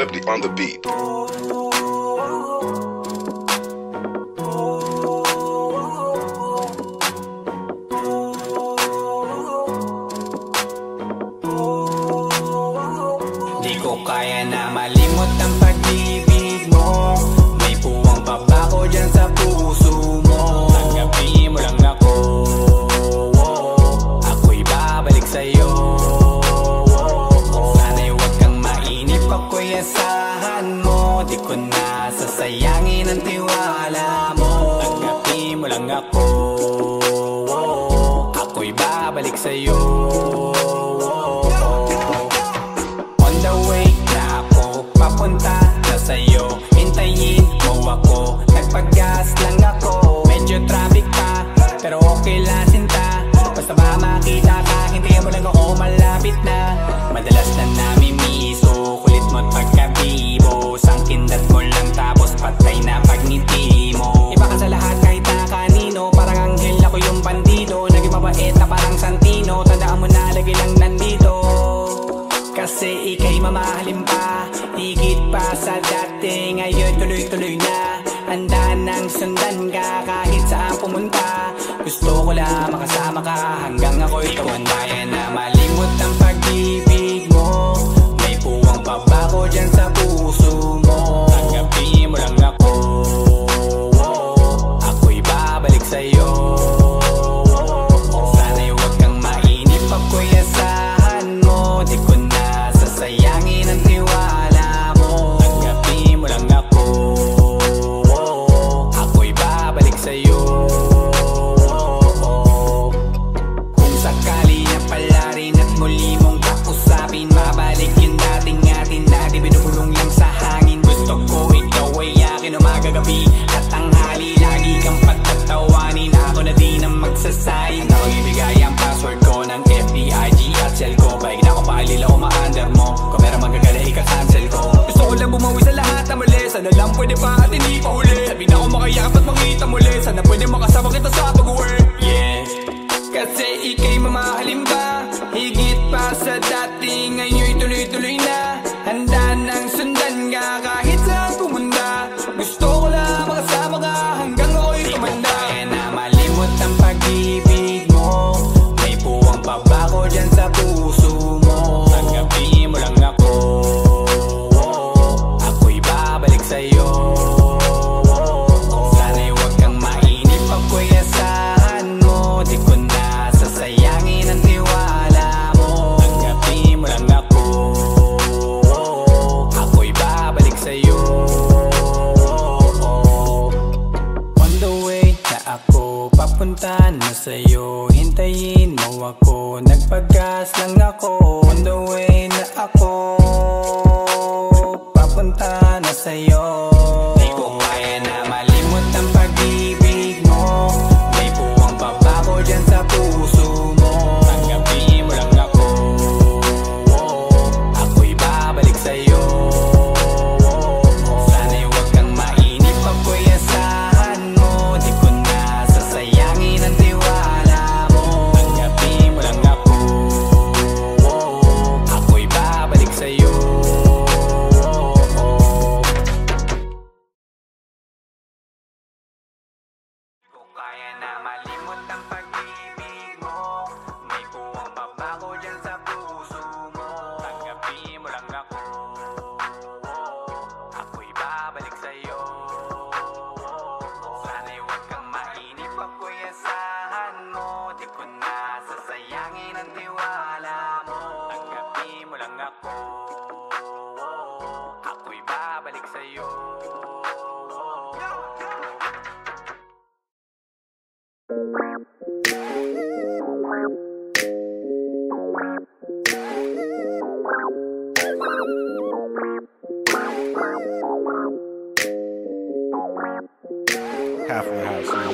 Lefty on the beat. Di ko kaya na malimot ang pag-ibig mo. May puwang pabako dyan sa puso mo. Tanggapin mo lang ako, ako'y babalik sa'yo. Sana'y huwag kang mainip, ako'y asahan mo. Di ko na sasayangin ang tiwala mo. Tanggapin mo lang ako, ako'y babalik sa'yo. Papunta na sa'yo, hintayin mo ako. Nagpag-gas lang ako, medyo traffic pa, pero okay lang sinta. Basta ba makita ka, hintayin mo lang ako, malapit na. Madalas na namimiso, kulit mo't pagkabibo. Sangkindat mo lang tapos patay na pagngiti mo. Iba ka sa lahat kahit na kanino, parang anghel ako yung bandido. Naging mabait na parang Santino, tandaan mo na lagi lang nandito. Kasi ika'y mamahalin pa, higit pa sa dati. Ngayon tuloy-tuloy na, handa nang sundan ka kahit saan pumunta. Gusto ko lang makasama ka hanggang ako'y tumanda. Kaya na malimot ang pag-ibig mo. May puwang pabako dyan sa puso mo. Tanggapin mo lang ako, ako'y babalik sa'yo. Sana'y huwag kang mainip, ako'y asahan mo. Di ko na sasayangin ang tiwala mo. Tanggapin mo lang ako, ako'y babalik sa'yo. Kung sakali na pala rin at muli mong kausapin, mabalik yung dating atin na di binubulong lang sa hangin. Gusto ko ikaw ay akin umagabi at tanghali. Lagi kang pagtatawanin, ako na din ang magsasayang. Ako ibigay ang password ko ng FBIG at cell ko. Baig na ako paalila o ma-under mo. Kung meron magagala ika-cancel ko. Gusto ko lang bumawi sa lahat na mali. Sana lang pwede pa at hindi pa huli. Sabi na ako makayakap at makita muli. Sana pwede makasama kita sa pag-work. Yeah, kasi ika'y mamahalin ba, higit pa sa dati. Ngayon'y tuloy-tuloy na, handa nang sundan ka kahit saan pumunta. Gusto ko lang makasama ka hanggang ako'y tumanda. Kaya na malimot ang pag-ibig mo. May puwang pabako dyan sa puso mo. Tanggapin mo lang ako, ako'y babalik sa'yo. Sana'y huwag kang mainip, ako'y asahan mo. Di ko na sasayangin ang tiwala mo. Tanggapin mo lang ako, ako'y babalik sa'yo. On the way na ako, papunta na sa'yo, hintayin mo ako. Nagpag-gas lang ako. On the way na ako, papunta na sa'yo. Di ko kaya na malimot ang pag-ibig mo. May puwang pabako dyan sa puso mo. Tanggapin mo lang ako, ako'y babalik sa'yo. Sana'y huwag kang mainip, ako'y asahan mo. Di ko na sasayangin ang tiwala mo. Tanggapin mo lang ako, ako'y babalik sa'yo. Kaya na malimot ang pag-ibig mo. May puwang pabako dyan sa puso mo. Tanggapin mo lang ako, ako'y babalik sa'yo. Sana'y huwag kang mainip, ako'y asahan mo. Di ko na sasayangin ang tiwala mo. Tanggapin mo lang ako, ako'y babalik sa'yo. Halfway House, man.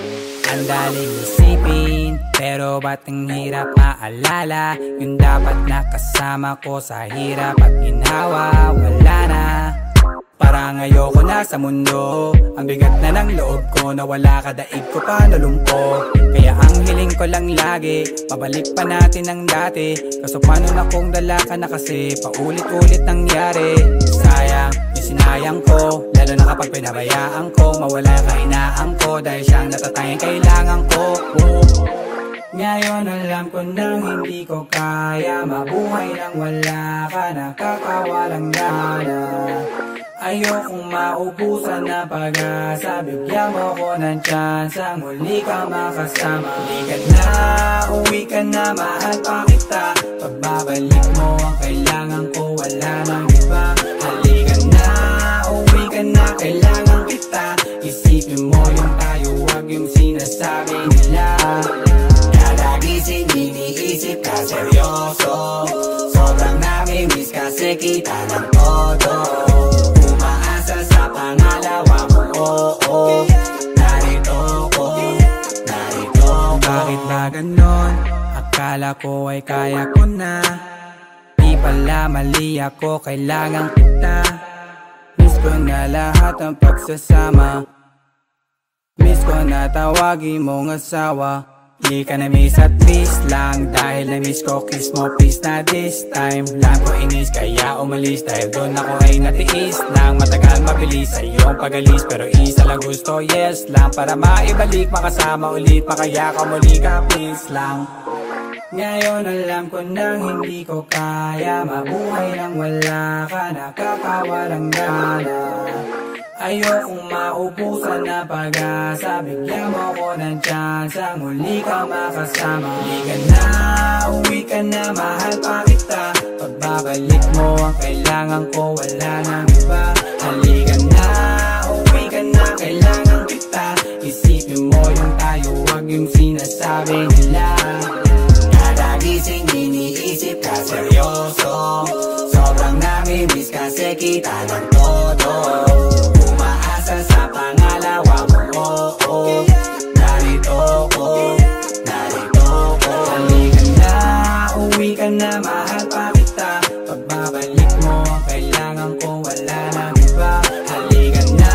Ang daling isipin, pero ba't ang hirap maalala? Yung dapat nakasama ko sa hirap at ginhawa, wala na. Parang ayoko na sa mundo, ang bigat na ng loob ko, nawala ka, daig ko pa nalumpo. Kaya ang hiling ko lang lagi, pabalik pa natin ang dati. Kaso paano na kung dala ka na kasi paulit-ulit nangyari. Sayang pag pinabayaan ko, mawala yung kahinaan ko, dahil siyang natatayang kailangan ko. Ngayon alam ko nang hindi ko kaya mabuhay nang wala ka, nakakawalang gana. Ayokong maubusan na pag-asa, bigyan mo ko ng tsansang muli ka makasama. Uwi ka na, mahal pa kita. Pagbabalik mo ang kailangan ko, wala nang iba. Halika na, uwi ka na, kailangan kita. Isipin mo yung tayo, wag yung sinasabi nila. Kada gising iniisip ka seryoso, sobrang nami-miss kasi kita ng todo. Umaasa sa pangalawa mo, oo. Narito ko. Bakit ba ganon? Akala ko ay kaya ko na. Di pala mali ako, kailangan kita. Miss ko na lahat ng pagsasama. Miss ko na tawagin mong asawa. Di ka na miss at miss lang, dahil na-miss ko kiss mo please na this time. Lang ko inis kaya umalis, dahil doon ako ay natiis lang. Matagal mabilis sa iyong pag-alis, pero isa lang gusto, yes lang. Para maibalik, makasama ulit, makaya ka muli ka please lang. Ngayon alam ko nang hindi ko kaya mabuhay nang wala ka, nakakawalang gana. Ayokong maubusan na pag-asa, bigyan mo ko ng tsansang muli ka makasama. Halika na, uwi ka na, mahal pa kita. Pagbabalik mo ang kailangan ko, wala nang iba. Halika na, uwi ka na, kailangan kita. Isipin mo yung tayo, wag yung sinasabi nila. Kada gising iniisip ka seryoso, sobrang nami-miss kasi kita ng todo. Sa pangalawa mo, oo. Narito ko. Halika na, uwi ka na, mahal pa kita. Pagbabalik mo ang kailangan ko, wala nang iba. Halika na,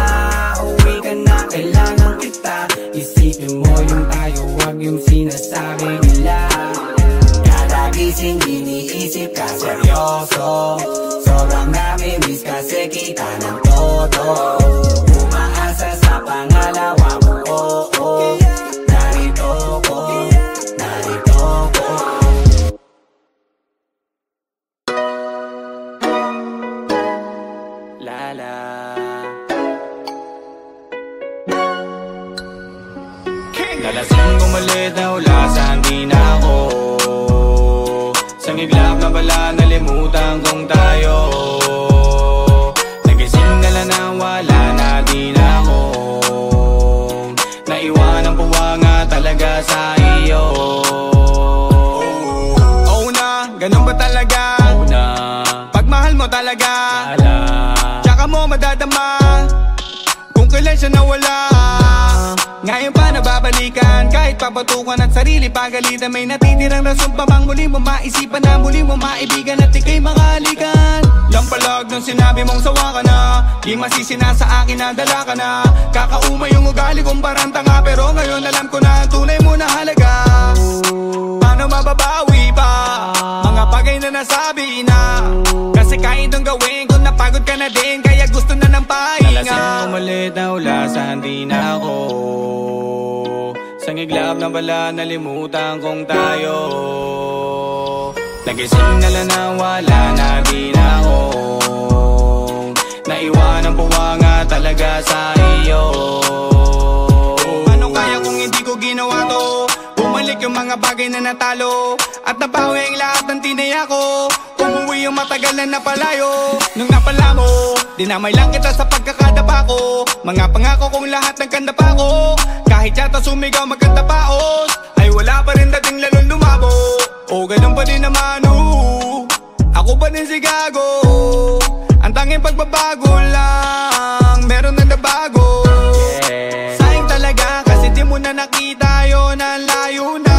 uwi ka na, kailangan kita. Isipin mo yung tayo, wag yung sinasabi nila. Kada gising iniisip ka seryoso, sobrang nami-miss kasi kita ng todo. Sa pangalawa mo, oo. Narito ko. Lala. Nalasing umalit na ulasan, di na ako. Sang iglap na bala, nalimutan kong tayo. Nagising na lang na wala na, di na ako. Naiwanan po nga talaga sa iyo. Oo na, ganun ba talaga? Oo na, pagmahal mo talaga. Wala, tsaka mo madadama kung kailan siya nawala. Ngayon pa nababalikan, kahit papatukan at sarili pagalitan. May natitirang rason pa bang muli mo maisipan na muli mo maibigan at ika'y makahalikan. Lampalag nung sinabi mong sawa ka na, di masisi na sa akin na dala ka na. Kakauma yung ugali kong parang tanga, pero ngayon alam ko na ang tunay mo na halaga. Paano mababawi pa mga bagay na nasabi na? Kasi kahit nung gawin kung napagod ka na din, kaya gusto na ng pahinga. Nalasing umalit na ulasan, di na ako. Sang iglap na bala, nalimutan kong tayo. Nagising na lang na wala na, di na ako. Naiwanan po nga talaga sa iyo. Paano kaya kung hindi ko ginawa to? Bumalik yung mga bagay na natalo, at nabawi ang lahat ng tinaya ko. Umuwi yung matagal na napalayo. Nung napala mo, dinamay lang kita sa pagkakadapa ko. Mga pangako kong lahat ng kanda pa ko. Kahit yata sumigaw magkanta paos, ay wala pa rin dating lalong lumabo. O ganun pa din naman, ako pa din si gago. Ang tanging pagbabago lang, meron na nabago. Sayang talaga kasi di mo na nakita yun, ang layo na.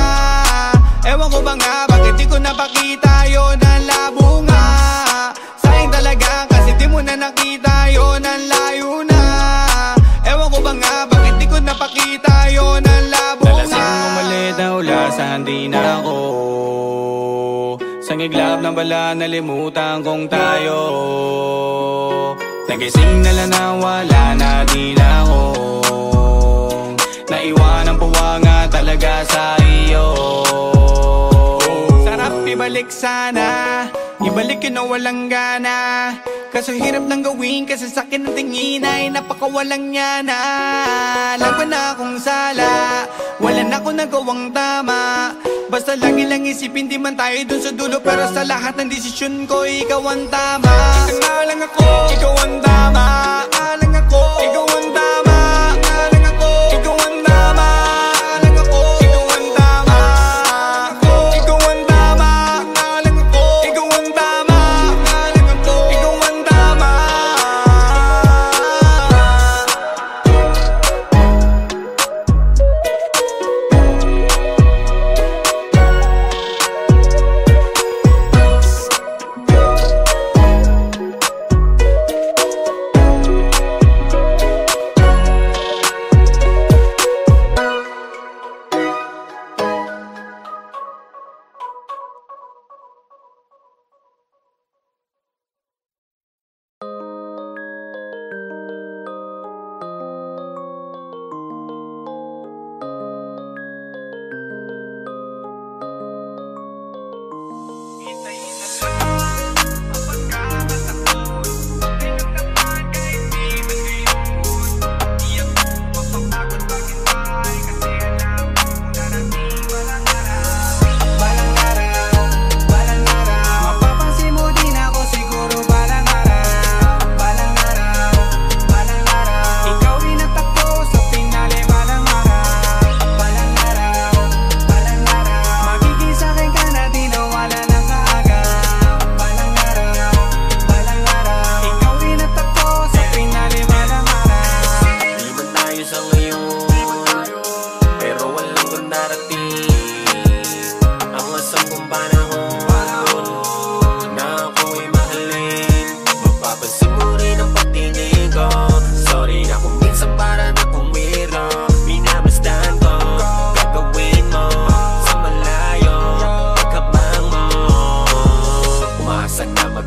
Ewan ko ba nga, bakit di ko napakita yun, ang labo nga. Sayang talaga kasi di mo na nakita yun, ang layo na. Ewan ko ba nga, bakit di ko napakita yun, ang labo nga. Nalasing umalit na ulasan, di na ako. Sang iglap na bala, nalimutan kong tayo. Nagising na lang na wala na din akong naiwanang puwanga talaga sa iyo. Sarap ibalik sana, ibalik yun na walang gana. Kaso hirap nang gawin kasi sa'kin ang tingin ay napakawalang niya na. Laban na akong sala, wala na akong nagawang tama. Basta lagi lang isipin di man tayo dun sa dulo, pero sa lahat ng desisyon ko ikaw ang tama. Isa nga lang ako, ikaw ang tama. Alang ako, ikaw ang tama. Alang ako, ikaw ang tama. Alang ako, ikaw ang tama. Ikaw ang tama. Alang ako, ikaw ang tama. Alang ako, ikaw ang tama.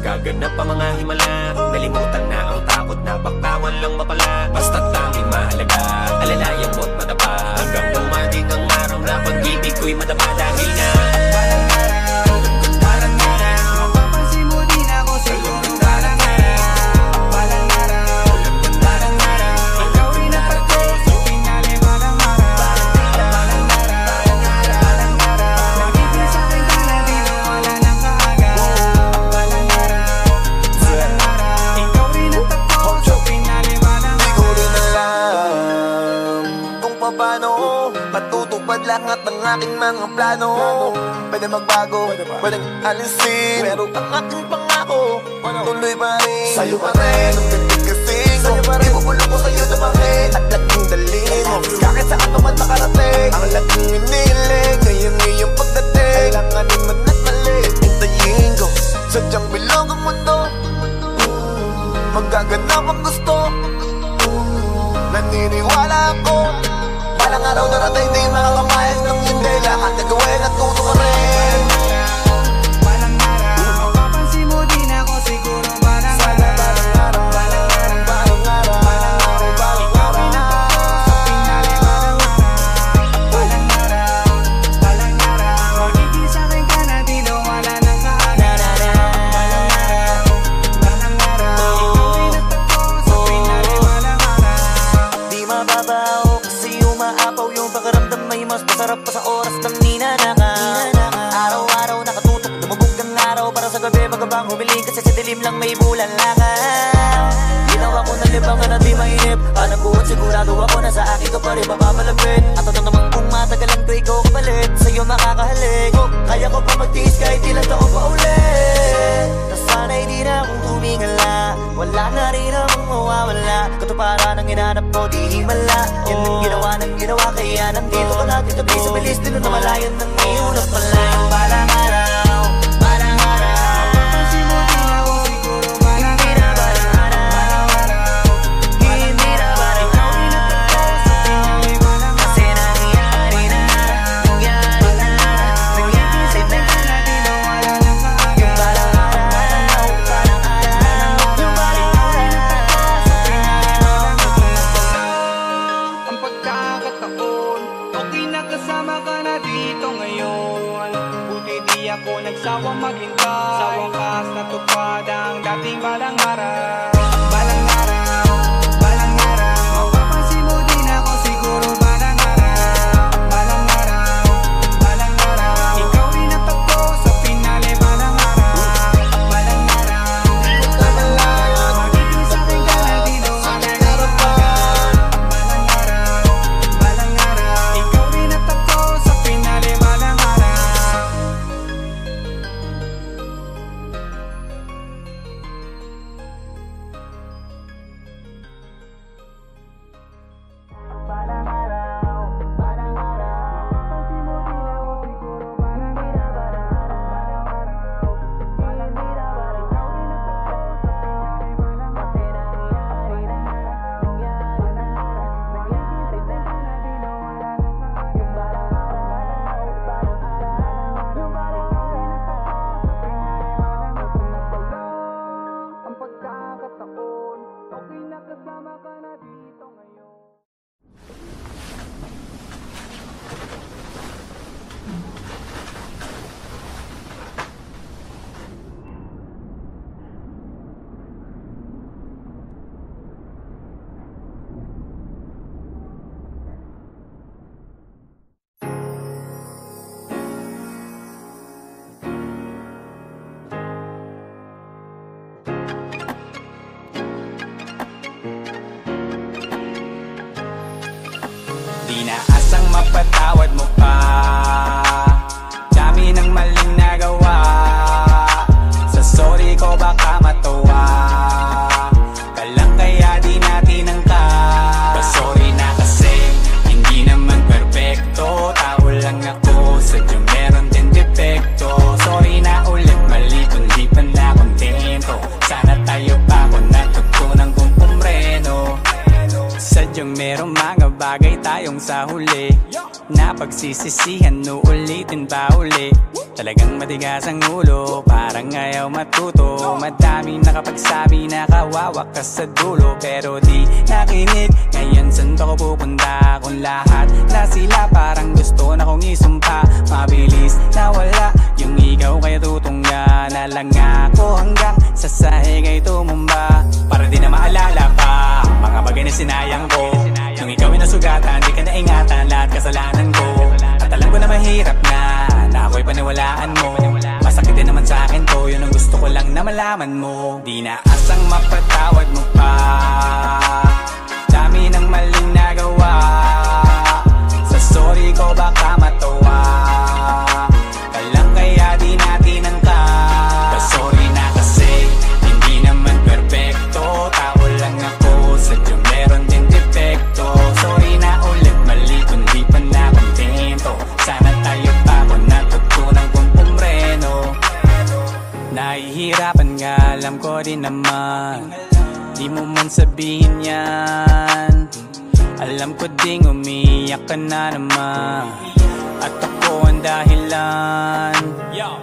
Gaganap ang mga himala, nalimutan na ang takot na bakbawan lang mapala. Basta't tanging mahalaga, alalayan mo't madapa, hanggang dumating ang araw na pag-ibig ko'y madapa. Dahil na lahat ng aking mga plano. Pwede magbago, pwede alisin, pero ang aking pangako tuloy pa rin. Sa'yo pa rin, ang titigasin ko. Ibubulong ko sa'yo na bakit at laging dalhin mo. Kahit saan ka man makarating, ang laging iniling. Ngayong iyong pagdating, kailanganin man at mali, hintayin ko. Sadyang bilog ang mundo, magaganap ang gusto. Naniniwala ako, balang araw darating di makakamayas ng hindi. Lahat na gawin at tuto ka rin. Balang araw, mapapansin mo din ako siguro. Balang araw, balang araw, balang araw, balang araw na sa pinali. Balang araw, balang araw, balang araw, magiging sa'kin ka na di na wala nang kaaga. Balang araw, balang araw, ikaw pinatagpo sa pinali. Balang araw, di mababaw maapaw yung pakiramdam, may mas masarap pa sa oras ng ninanakaw. Araw-araw nakatutok, dumubog ng araw para sa gabi magabang humiling, kasi sa dilim lang may bulan langaw. Ginawa ko na libangan at di mainip, hanap buhat sigurado ako na sa akin ka pa rin mapapalapit. At ano namang kung matagalan ko ikaw kapalit, sa'yo makakahalik. Kaya ko pa magtiis kahit ilan taon pa ulit. Nasanay di na akong tumingala, wala na rin akong mawawala. Katuparan ang hinanap ko di himala, yan ang ginawa ng ginawa. Kaya nandito ka natin tabi sa bilis, dito na malayan ng iulap pala. Balang araw, balang araw, mapapansin mo din ako siguro. Balang araw, balang araw, hindi na balang araw, kasi nangyari na, nangyari na, nangyari na, di na wala nang kaaga. Balang araw, balang araw, yung balang araw, kasama ka na dito ngayon. Di na asang mapatawad mo pa, dami ng maling nagawa. Sa sorry ko baka matuwa ka lang kaya di natin angka. Sorry na kasi hindi naman perfecto, tao lang ako, sadyang meron din depekto. Sorry na ulit, mali kundi pa na kontento. Sana tayo pa kung natutunan kong pumreno. Sadyang merong mga bagay tayong sa huli na pagsisisihan, uulitin pa uli. Talagang matigas ang ulo, parang ayaw matuto. Madaming nakapagsabi na kawawa ka sa dulo, pero di nakinig. Ngayon saan ba ko pupunta kung lahat na sila parang gusto na kong isumpa? Mabilis nawala yung ikaw kaya tutungga na lang ako hanggang sa sahig ay tumumba. Para di na maalala pa mga bagay na sinayang ko. Nung ikaw ay nasugatan, di ka naingatan lahat kasalanan ko. At alam ko na mahirap na ako'y paniwalaan mo. Masakit din naman sa akin to, yun ang gusto ko lang na malaman mo. Di na asang mapatawad mo pa, dami ng maling nagawa. Sa sorry ko baka matuwa ka lang kaya di natin angka. Sorry na kasi hindi naman perfecto, tao lang ako, sadyang meron din depekto. Sorry na ulit, mali kundi pa na kontento. Sana tayo pa kung natutunan kong pumreno. Nahihirapan nga, alam ko din naman, di mo man sabihin yan. Alam ko ding umiyak ka na naman, at ako ang dahilan.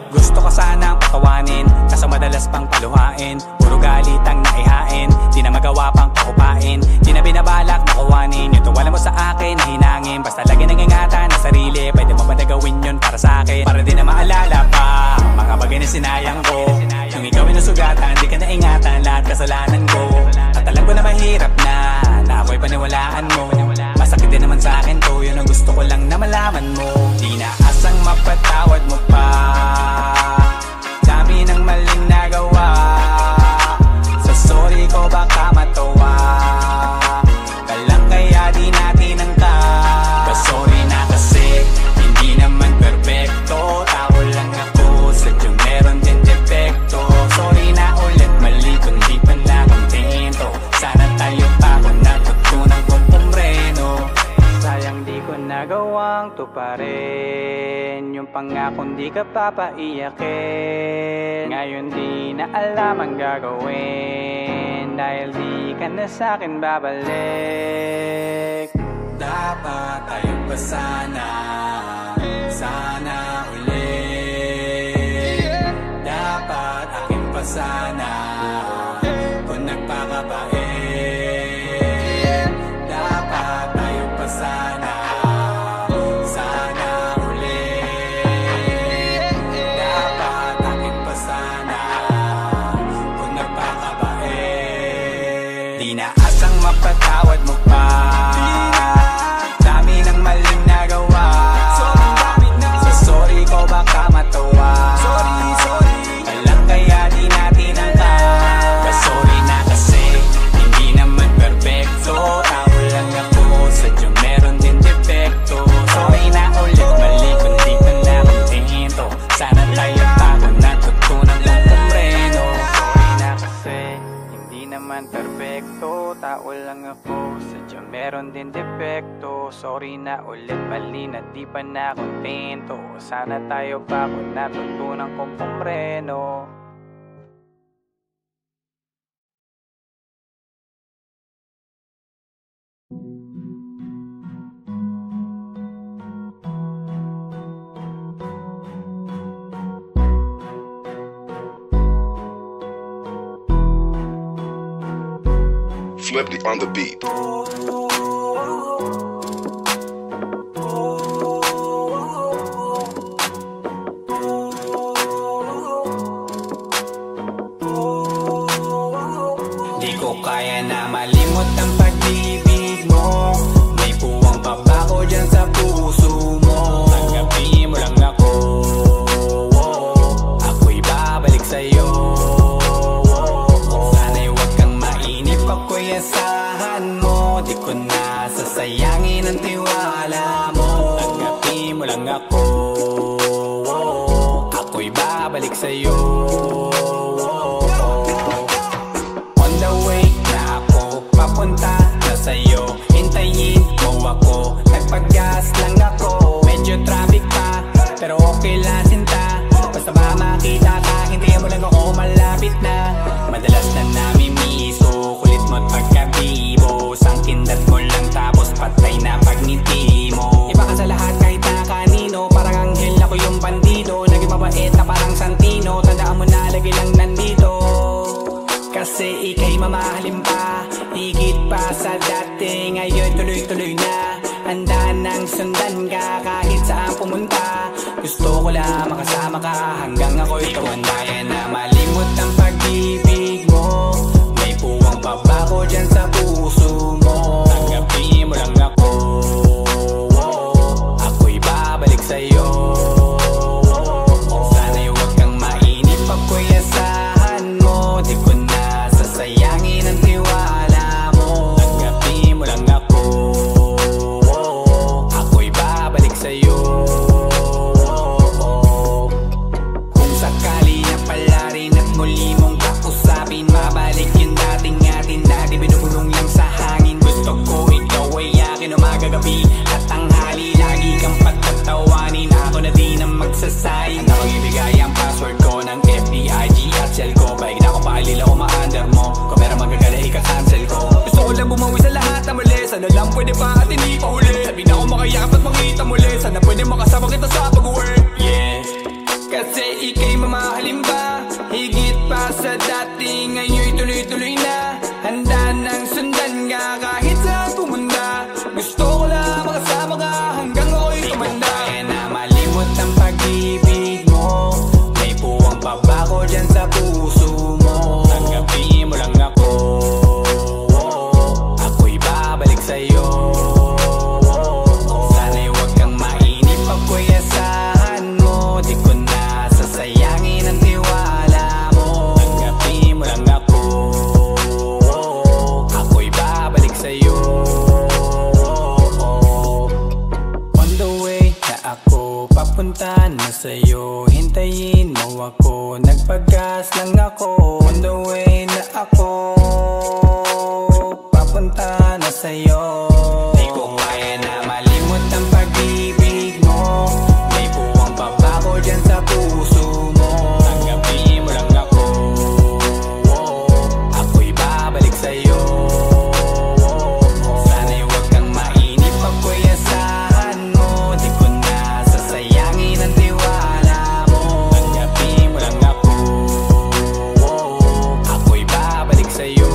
Gusto ka sanang patawanin, kaso madalas pang paluhain. Puro galit ang naihain, di na magawa pang pakupain. Di na binabalak na kuwanin yung tuwala mo sa akin na hinangin. Basta lagi nangingatan na sarili, pwede mo ba na gawin yun para sa akin? Para di na maalala pa mga bagay na sinayang ko. Nung ikaw ay nasugatan, di ka naingatan lahat kasalanan ko. At alam ko na mahirap na ako'y paniwalaan mo. Masakit din naman sa akin to, yun ang gusto ko lang na malaman mo. Di na asang mapatawad mo pa, dami ng maling nagawa. Sa sorry ko baka matuwa ka lang kaya di natin angka. Sorry na kasi hindi naman perfecto, tao lang ako, sadyang meron din depekto. Sorry na ulit, mali kundi pa na kontento. Sana tayo pa kung natutunan kong pumreno. Sayang di ko nagawang tuparin yung pangakong di ka papaiyakin. Ngayon di na alam ang gagawin, dahil di ka na sa'kin babalik. Dapat tayo pa sana, sana ulit. Dapat akin pa sana kung nagpakabait. Dapat tayo pa sana, sana ulit. Dapat akin pa sana kung nagpakabait. Di na asang mapatawad mo pa, dami ng maling nagawa. Sa sorry ko baka matuwa ka lang kaya di natin angka. Sorry na kasi hindi naman perfecto, tao lang ako, sadyang meron din depekto. Sorry na ulit, mali kundi pa na kontento. Sana tayo pa kung natutunan kong pumreno. Sorry na kasi hindi naman perfecto, tao lang ako, sadyang meron din depekto. Sorry na ulit, mali na di pa na kontento. Sana tayo pa kung natutunan kong pumreno. on the beat. Di ko kaya na malimot ang pag-ibig mo. May puwang pa ba ko dyan sa puso mo? Tanggapin mo lang ako, ako'y babalik sa'yo. Sana'y huwag kang mainip, ako'y asahan mo. Di ko na sasayangin ang tiwala mo. Tanggapin mo lang ako, ako'y babalik sa'yo. Papunta na sa'yo, hintayin mo ako. Nagpag-gas lang ako, medyo traffic pa, pero okay lang sinta. Basta ba makita ka, hintayin mo lang ako, malapit na. Madalas na namimiso, kulit mo't pagkabibo. Sangkindat mo lang tapos patay na pagngiti mo. Iba ka sa lahat kahit na kanino, parang anghel ako yung bandido. Naging mabait na parang Santino, tandaan mo na lagi lang nandito. Kasi ika'y mamahalin pa, higit pa sa dati. Ngayon tuloy-tuloy na, handa nang sundan ka kahit saan pumunta. Gusto ko lang makasama ka hanggang ako'y tumanda. Kaya na malimot ang pag-ibig mo. May puwang pa ba ko dyan sa puso mo? Tanggapin mo lang ako, ako'y babalik sa'yo. Sana'y huwag kang mainip, ako'y asahan mo. Di ko na sasayangin ang tiwala mo. Tanggapin mo lang ako, ako'y babalik sa'yo. Kung sakali na pala rin at muli mong kausapin, mabalik yung dating atin na di binubulong lang sa hangin. Gusto ko ikaw ay akin umagabi at tanghali, lagi kang patatawanin. Ako na din ang magsasayin. Ako ibigay ang password ko ng FBIG at cell ko. Baig na ako paalila o ma-under mo. Kung meron magagala ika-cancel ko. Gusto ko lang bumawi sa lahat na mali. Sana lang pwede pa at hindi pa huli. Sabi na ako makayakap at makita muli. Sana pwede makasama kita sa pag-work. Yeah, kasi ika'y mamahalin ba, higit pa sa dati. Ngayon'y tuloy-tuloy na, handa nang sundan ka kahit saan pumunta. Gusto ko lang makasama ka hanggang ako'y tumanda. Kaya na malimot ang pag-ibig mo. May puwang pa ba ko dyan sa puso mo? Tanggapin mo lang ako, ako'y babalik sa'yo. Sana'y huwag kang mainip, ako'y asahan mo. Di ko na sasayangin ang tiwala mo. Tanggapin mo lang ako, ako'y babalik sa'yo. On the way na ako, papunta na sa'yo, hintayin mo ako. Nagpag-gas lang ako. On the way na ako, papunta na sa'yo. Di ko kaya na malimot ang pag-ibig mo. May puwang pa ba ko dyan sa puso mo? Tanggapin mo lang ako, ako'y babalik sa'yo. Sana'y huwag kang mainip, ako'y asahan mo. Di ko na sasayangin ang tiwala mo. Tanggapin mo lang ako, ako'y babalik sa'yo.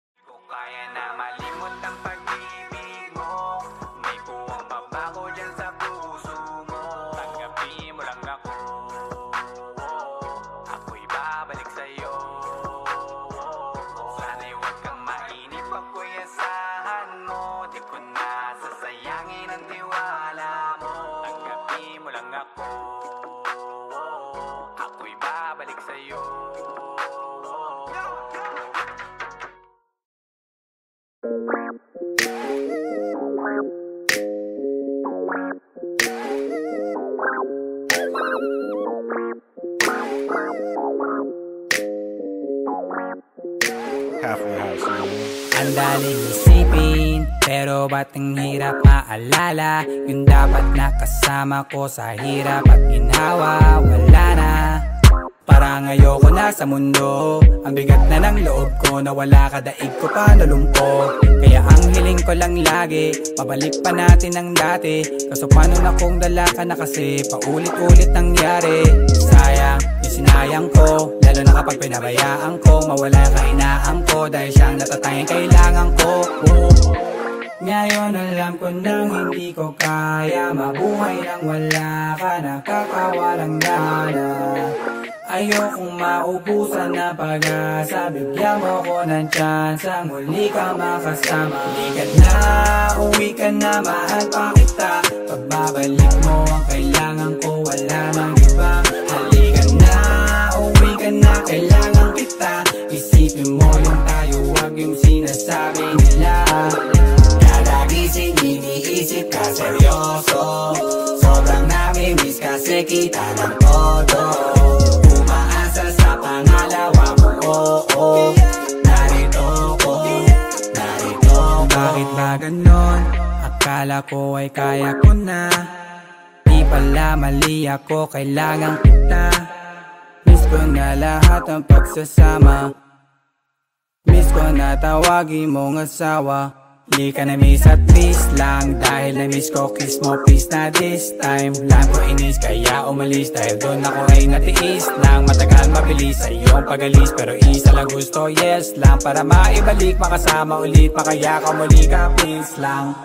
Di ko kaya na malimot ang pag-ibig mo. May puwang pa ba ko dyan sa puso mo? Tanggapin mo lang ako, ako'y babalik sa'yo. Sana'y huwag kang mainip, ako'y asahan mo. Di ko na sasayangin ang tiwala mo. Tanggapin mo lang ako, ako'y babalik sa'yo. Half of the house, man. Ang daling isipin, pero ba't ang hirap maalala? Yung dapat nakasama ko sa hirap at ginhawa, wala na. Para Parang ayoko na sa mundo. Ang bigat na ng loob ko, nawala ka, daig ko pa nalumpo. Kaya ang hiling ko lang lagi, mabalik pa natin ang dati. Kaso paano na kung dala ka na kasi paulit-ulit nangyari. Sayang, isinayang ko, lalo na kapag pinabayaan ko. Mawala ka inaang ko, dahil siyang natatanging kailangan ko. Ngayon alam ko nang hindi ko kaya mabuhay nang wala ka, nakakawalang gana. Ayokong maubusan na pag-asa, bigyan mo ko ng chance ang muli ka makasama. Halika na, uwi ka na, mahal pa kita. Pagbabalik mo ang kailangan ko, wala nang iba. Halika na, uwi ka na, kailangan kita. Isipin mo yung tayo, wag yung sinasabi nila. Gising, iniisip ka seryoso. Sobrang nami-miss kasi kita ng todo. Umaasa sa pangalawa mo, oo. Narito ko, narito ko. Bakit ba ganon? Akala ko ay kaya ko na. Di pala mali ako, kailangan kita. Miss ko na lahat ng pagsasama. Miss ko na tawagin mong asawa. Di ka na-miss at please lang, dahil na-miss ko kiss mo please na this time. Lang ko inis kaya umalis, dahil doon ako ay natiis lang. Matagal mabilis sa iyong pag-alis, pero isa lang gusto, yes lang. Para maibalik, makasama ulit, makaya ka muli ka please lang.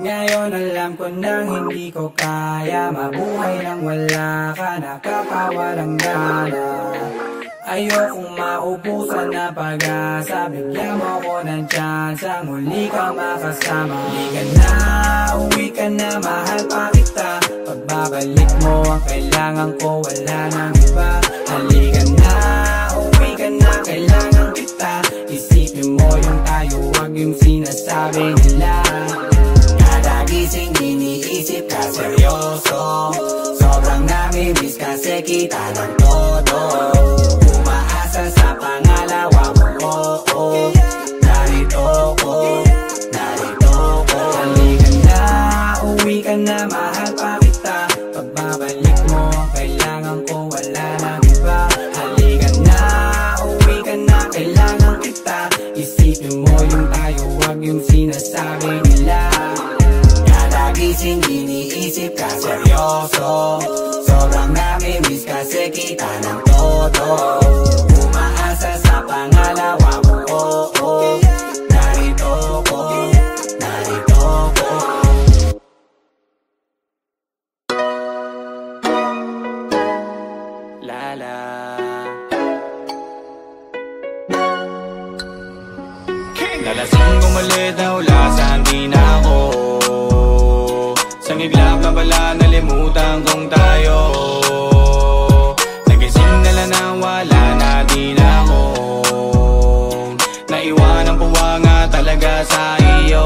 Ngayon alam ko nang hindi ko kaya mabuhay nang wala ka, nakakawalang gana. Ayokong maubusan na pag-asa, bigyan mo ko ng chance ang muli ka makasama. Halika na, uwi ka na, mahal pa kita. Pagbabalik mo ang kailangan ko, wala nang iba. Halika na, uwi ka na, kailangan kita. Isipin mo yung tayo, wag yung sinasabi nila. Kada gising iniisip ka seryoso. Sobrang nami-miss kasi kita ng todo. Sa pangalawa mo, oo. Narito ko, narito ko. Halika na, uwi ka na, mahal pa kita. Pagbabalik mo ang kailangan ko, wala nang iba. Halika na, uwi ka na, kailangan kita. Isipin mo yung tayo, wag yung sinasabi nila. Kada gising iniisip ka seryoso. Sobrang nami-miss kasi kita ng todo. Sa pangalawa mo, oo. Narito ko, narito ko. Lala. Nalasing umalit na ulasan, di na ako. Sa iglap na bala, nalimutan kong tayo. Nagising na lang na wala na, di na ako. Naiwan ang puwanga talaga sa iyo.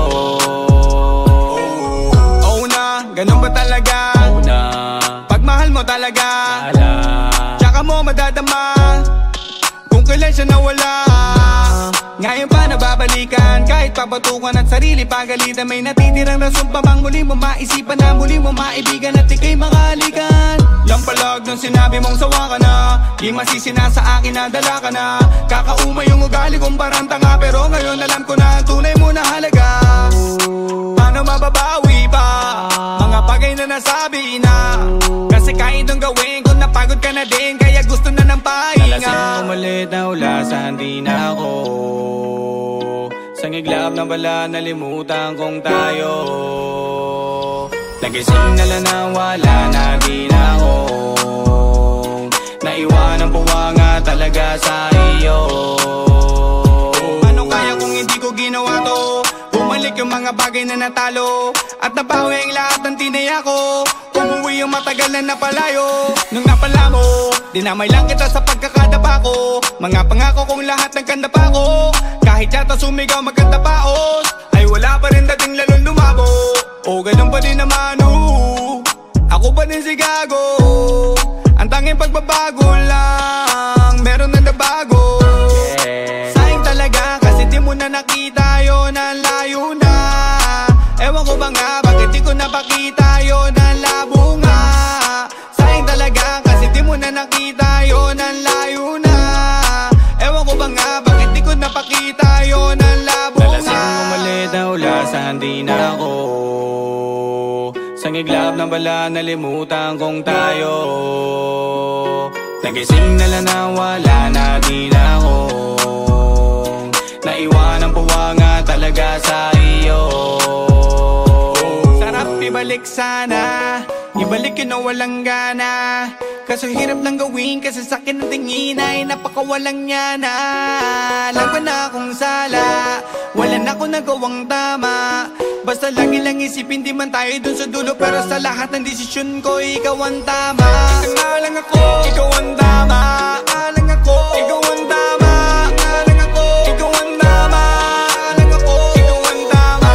Oh na, ganun ba talaga? Oh na, pagmahal mo talaga. Tsaka mo madadama kung kailan siya nawala. Ngayon pa nababalikan, kahit papatukan at sarili pagalitan. May natitirang rason pa bang muli mo maisipan na muli mo maibigan at ika'y makahalikan. Lampalag nung sinabi mong sawa ka na, di masisina sa akin na dala ka na. Kakaumay yung ugali kong parang tanga, pero ngayon alam ko na tunay mo na halaga. Paano mababawi pa mga bagay na nasabi na? Kasi kahit nung gawin ko napagod ka na din, kaya gusto na ng pahinga. Nalasing umalit na ulasan, di na ako. Sa iglap na bala, nalimutan kong tayo. Nagising na lang na wala na, di na ako. Naiwan ang puwanga talaga sa iyo. Paano kaya kung hindi ko ginawa to? Bumalik yung mga bagay na natalo, at nabawi ang lahat ng tinaya ko. Umuwi yung matagal na napalayo. Nung napala mo, dinamay lang kita sa pagkakadapa ko. Mga pangako kong lahat ng kandapa ko. Kahit yata sumigaw magkanta paos, ay wala pa rin dating lalong lumabo. O ganun pa din naman, ako pa din si Gago. Ang tanging pagbabago lang, meron na nabago. Sayang talaga kasi di mo na nakita yun, ang layo na. Ewan ko ba nga, bakit di ko napakita yun, ang labo nga. Sayang talaga kasi di mo na nakita yun. ngayon ang layo na. Ewan ko ba nga, bakit di ko napakita yun ang labo nga. Nalasing umalit na ulasan, di na ako sangiglab ng bala, nalimutan kong tayo. Nagising na lang na wala na, di na ako naiwan ang puwanga talaga sa iyo. Sarap ibalik sana, ibalik yun na walang gana. Kaso hirap lang gawin kasi sa'kin ang tingin ay napakawalang niya na. Laban na akong sala, wala na akong nagawang tama. Basta lagi lang isipin di man tayo dun sa dulo, pero sa lahat ng desisyon ko ikaw ang tama. Isa nga lang ako, ikaw ang tama. Alang ako, ikaw ang tama. Alang ako, ikaw ang tama. Alang ako, ikaw ang tama.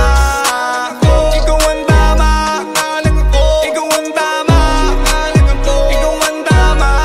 Ikaw ang tama. Alang ako, ikaw ang tama. Alang ako, ikaw ang tama.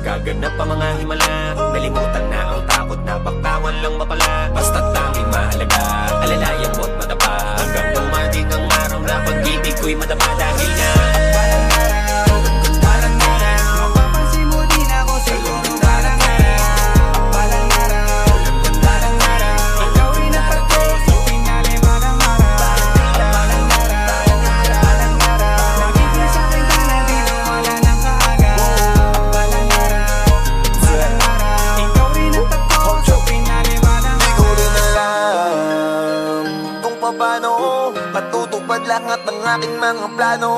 Gaganap pa mga himala, nalimutan na ang takot na baktawan lang mapala. Basta't tanging mahalaga, alalayan mo't matapa. Hanggang dumating ang araw na pag-ibig ko'y madama dahil nga balang araw, mapapansin mo din ako siguro balang araw. Balang araw, balang araw, ikaw rin ang pagkos sa pinali balang araw. Balang araw, balang araw, nagiging sa'kin ka na din ang wala ng kaaga. Balang araw, balang araw, ikaw rin ang pagkos sa pinali balang araw. Di ko rin alam kung paano matutupad lahat ng aking mga plano.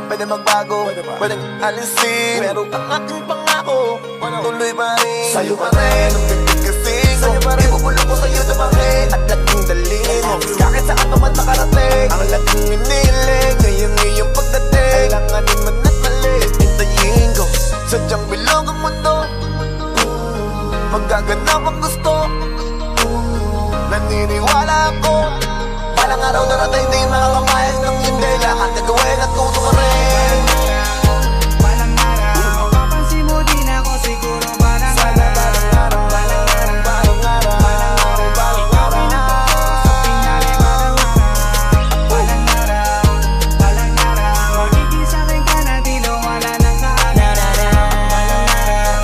Pwede magbago, pwedeng alisin, pero ang aking pangako tuloy pa rin. Sa'yo pa rin, ang pipig kasi sa'yo pa rin, ibubulong ko sa'yo na bakit at laking dalhin mo. Kahit saan pa man makarating, ang laking iniling ngayong iyong pagdating. Kailanganin man at mali, hintayin ko sadyang bilog ang mundo. Magaganap ang gusto, naniniwala ako. Balang araw darating di makakamayas ng hindi. Lahat gagawin at tuto ka rin. Balang araw, mapapansin mo din ako siguro balang araw. Balang araw, balang araw, balang araw, balang araw, ikaw rin ako sa pinali balang araw. Balang araw, balang araw, magiging sa'kin ka na di na wala ng kaaga. Balang araw,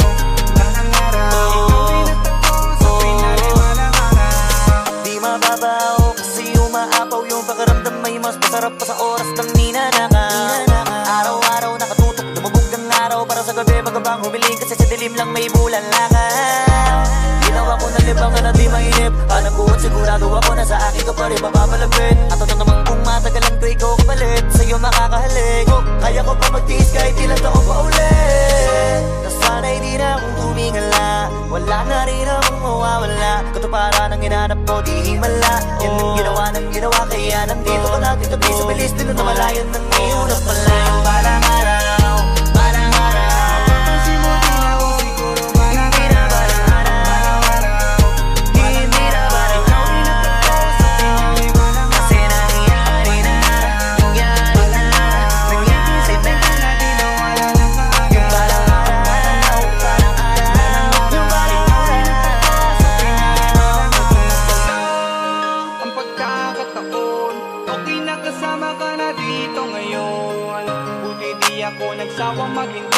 balang araw, ikaw rin ako sa pinali balang araw. Di mababaw umaapaw yung pakiramdam, may mas masarap pa sa oras ng ninanakaw. Araw-araw nakatutok, lumubog ng araw para sa gabi magabang humiling kasi sa dilim lang may bulan lakaw. Ginawa ko na libangan at di mainip, alam ko at sigurado ako na sa akin ka pa rin mapapalapit. At ano naman kung matagalan ko ikaw kapalit, sa'yo makakahalik. Kaya ko pa magtiis kahit ilang taon pa ulit. Nasana'y di na akong tumingala, wala na rin akong mawawala. Katuparan ang hinanap ko di himala. Yan ang ginawa ng ginawa, kaya nandito ka natin tabi sa bilis din na malayan ng ngayon at malayang balang araw. Balang araw, mapapansin mo din ako siguro balang araw. Balang araw, maging